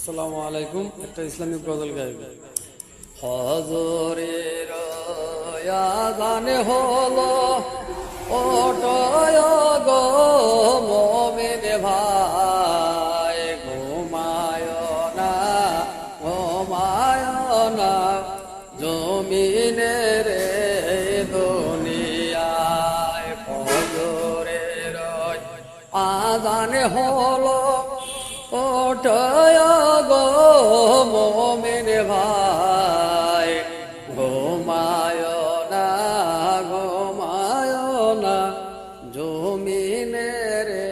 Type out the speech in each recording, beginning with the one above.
আসসালামু আলাইকুম। একটা ইসলামিক গজল গাইব। হজরের আযান হলো ওঠয় গো মুমিন ভাই, ঘুমায় না জমিনে রে দুনিয়ায়। ফজরের আযান হলো ওঠয় গো মুমিন ভাই, ঘুমায় না জমিনে রে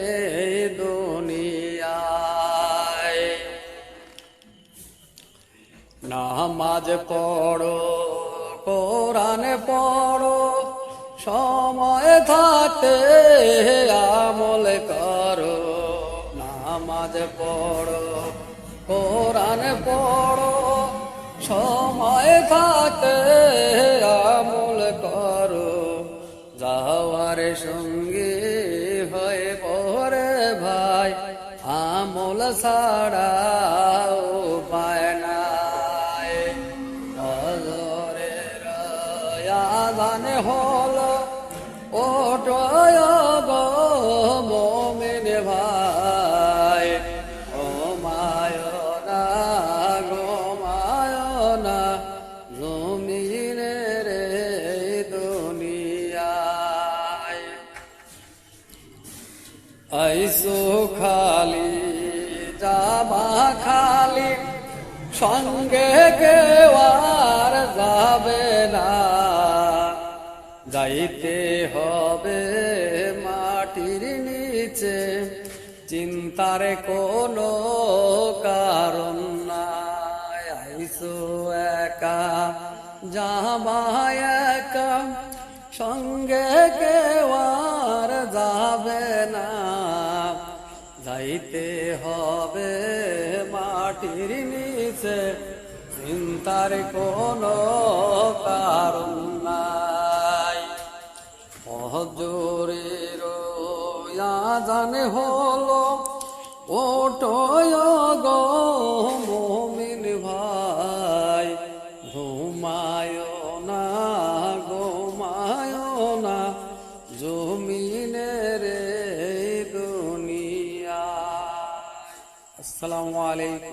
দুনিয়ায়। নামাজ পড়ো, কোরআন পড়ো, সময় থাকতে আমল করো। নামাজ পড়ো, কোরআন পড়ো, সময় থাকতে আমল করো। যাওয়ার সঙ্গে হয়ে পড়ে ভাই, আমল ছাড়া উপায় নাই। হজরের আযান হলো ওঠয় গো মুমিন ভাই, ঘুমায় না জমিনে রে দুনিয়ায়। আইসো খালি যাবা খালি, সঙ্গে কেউ আর যাবে না। যাইতে হবে মাটির নিচে, চিন্তার কোনো কারণ নাই। আইসো একা যাবা একা, সঙ্গে কেউ আর যাবে না। যাইতে হবে মাটির নিচে, চিন্তার কোনো কারণ নাই। হজরের আযান হলো ওঠয় গো মুমিন ভাই, ঘুমায় না জমিনে রে দুনিয়া। আসসালামু আলাইকুম।